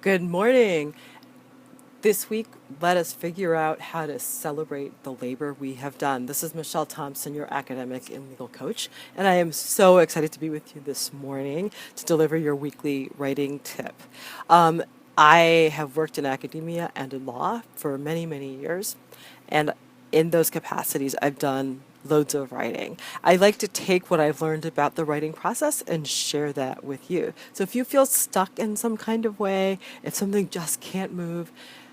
Good morning. This week, let us figure out how to celebrate the labor we have done. This is Michelle Thompson, your academic and legal coach, and I am so excited to be with you this morning to deliver your weekly writing tip. I have worked in academia and in law for many, many years, and in those capacities, I've done loads of writing. I like to take what I've learned about the writing process and share that with you. So if you feel stuck in some kind of way, if something just can't move,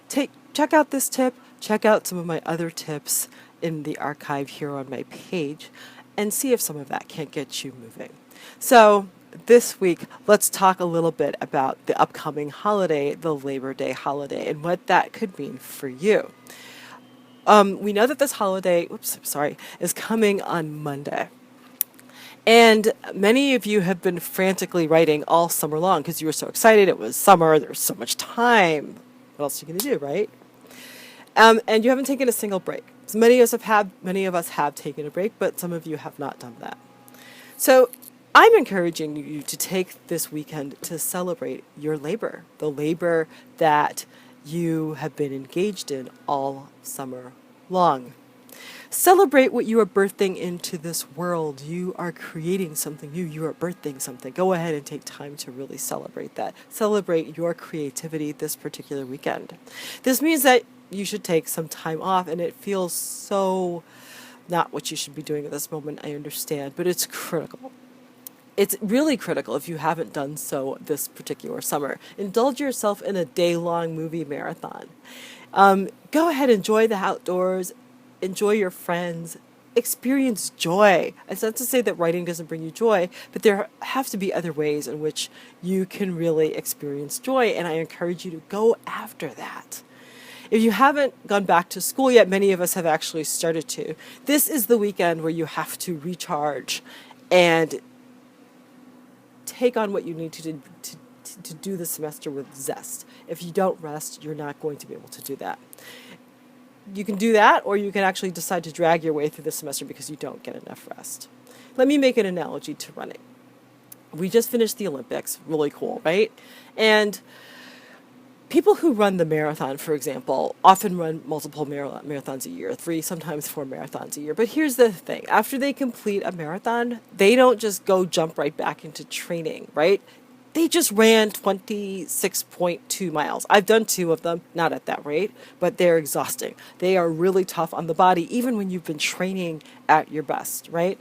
check out this tip, check out some of my other tips in the archive here on my page, and see if some of that can't get you moving. So this week, let's talk a little bit about the upcoming holiday, the Labor Day holiday, and what that could mean for you. We know that this holiday, is coming on Monday. And many of you have been frantically writing all summer long because you were so excited. It was summer. There was so much time. What else are you going to do, right? And you haven't taken a single break. So many of us have taken a break, but some of you have not done that. So I'm encouraging you to take this weekend to celebrate your labor, the labor that you have been engaged in all summer long. Celebrate what you are birthing into this world. You are creating something new. You are birthing something. Go ahead and take time to really celebrate that. Celebrate your creativity this particular weekend. This means that you should take some time off, and it feels so not what you should be doing at this moment, I understand, but it's critical. It's really critical if you haven't done so this particular summer. Indulge yourself in a day-long movie marathon. Go ahead, enjoy the outdoors, enjoy your friends, experience joy. It's not to say that writing doesn't bring you joy, but there have to be other ways in which you can really experience joy, and I encourage you to go after that. If you haven't gone back to school yet, many of us have actually started to. This is the weekend where you have to recharge and take on what you need to do the semester with zest. If you don't rest, you're not going to be able to do that. You can do that, or you can actually decide to drag your way through the semester because you don't get enough rest. Let me make an analogy to running. We just finished the Olympics, really cool, right? And people who run the marathon, for example, often run multiple marathons a year, 3, sometimes 4 marathons a year. But here's the thing. After they complete a marathon, they don't just go jump right back into training, right? They just ran 26.2 miles. I've done 2 of them, not at that rate, but they're exhausting. They are really tough on the body, even when you've been training at your best, right?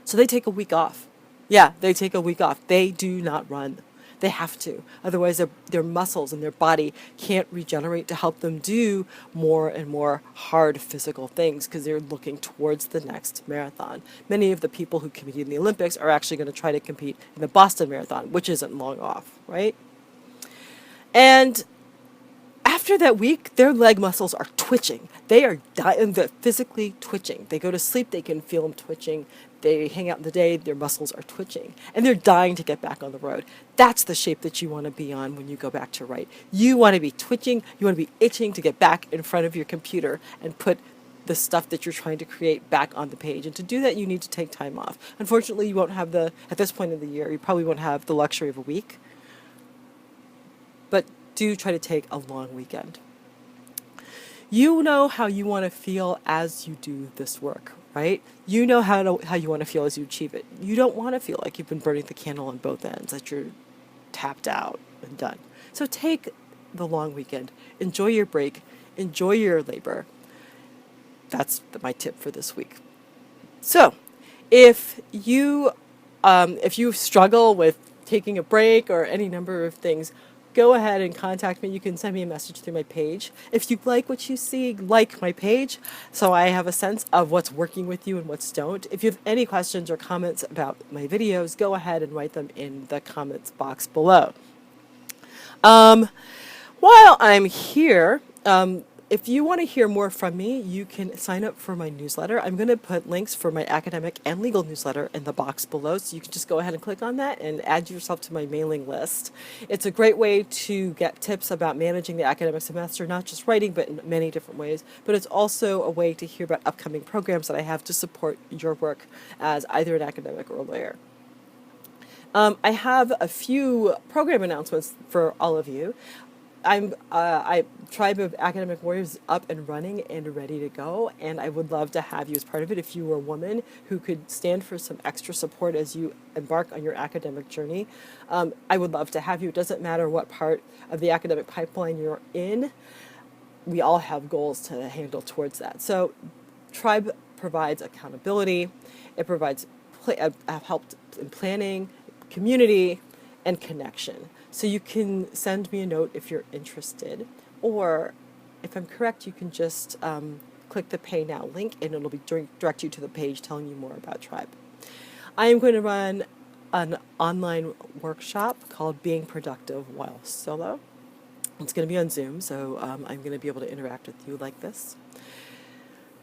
So they take a week off. Yeah, they take a week off. They do not run. They have to. Otherwise, their muscles and their body can't regenerate to help them do more and more hard physical things because they're looking towards the next marathon. Many of the people who compete in the Olympics are actually going to try to compete in the Boston Marathon, which isn't long off, right? And after that week, their leg muscles are twitching. They are physically twitching. They go to sleep, they can feel them twitching. They hang out in the day, their muscles are twitching. And they're dying to get back on the road. That's the shape that you want to be on when you go back to write. You want to be twitching, you want to be itching to get back in front of your computer and put the stuff that you're trying to create back on the page. And to do that, you need to take time off. Unfortunately, you won't have at this point of the year, you probably won't have the luxury of a week. But do try to take a long weekend. You know how you want to feel as you do this work, right? You know how you want to feel as you achieve it. You don't want to feel like you've been burning the candle on both ends, that you're tapped out and done. So take the long weekend. Enjoy your break. Enjoy your labor. That's my tip for this week. So if you struggle with taking a break or any number of things, go ahead and contact me. You can send me a message through my page. If you like what you see, like my page, so I have a sense of what's working with you and what's don't. If you have any questions or comments about my videos, go ahead and write them in the comments box below. While I'm here, if you want to hear more from me, you can sign up for my newsletter. I'm going to put links for my academic and legal newsletter in the box below, so you can just go ahead and click on that and add yourself to my mailing list. It's a great way to get tips about managing the academic semester, not just writing, but in many different ways. But it's also a way to hear about upcoming programs that I have to support your work as either an academic or a lawyer. I have a few program announcements for all of you. I Tribe of Academic Warriors up and running and ready to go, and I would love to have you as part of it. If you were a woman who could stand for some extra support as you embark on your academic journey, I would love to have you. It doesn't matter what part of the academic pipeline you're in. We all have goals to handle towards that. So, Tribe provides accountability. It provides help in planning, community, and connection. So you can send me a note if you're interested, or if I'm correct, you can just click the Pay Now link, and it'll be direct you to the page telling you more about Tribe. I am going to run an online workshop called Being Productive While Solo. It's going to be on Zoom, so I'm going to be able to interact with you like this.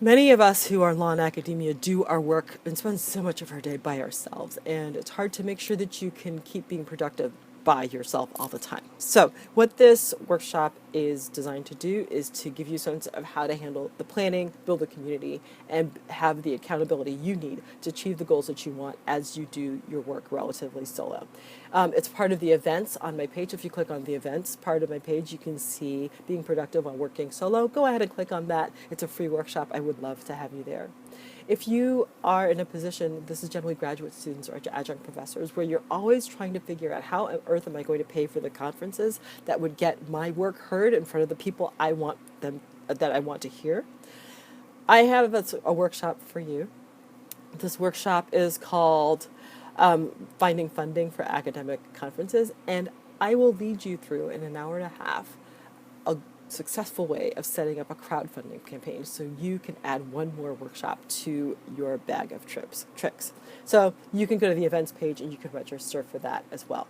Many of us who are law and academia do our work and spend so much of our day by ourselves, and it's hard to make sure that you can keep being productive by yourself all the time. So what this workshop is designed to do is to give you a sense of how to handle the planning, build a community, and have the accountability you need to achieve the goals that you want as you do your work relatively solo. It's part of the events on my page. If you click on the events part of my page, you can see Being Productive While Working Solo. Go ahead and click on that. It's a free workshop. I would love to have you there. If you are in a position, this is generally graduate students or adjunct professors, where you're always trying to figure out how on earth am I going to pay for the conferences that would get my work heard in front of the people that I want to hear, I have a workshop for you. This workshop is called Finding Funding for Academic Conferences, and I will lead you through in an hour and a half a successful way of setting up a crowdfunding campaign so you can add one more workshop to your bag of tricks. So you can go to the events page and you can register for that as well.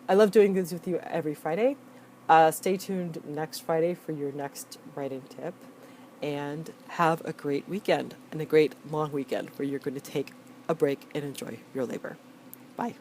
I love doing this with you every Friday. Stay tuned next Friday for your next writing tip, and have a great weekend and a great long weekend where you're going to take a break and enjoy your labor. Bye.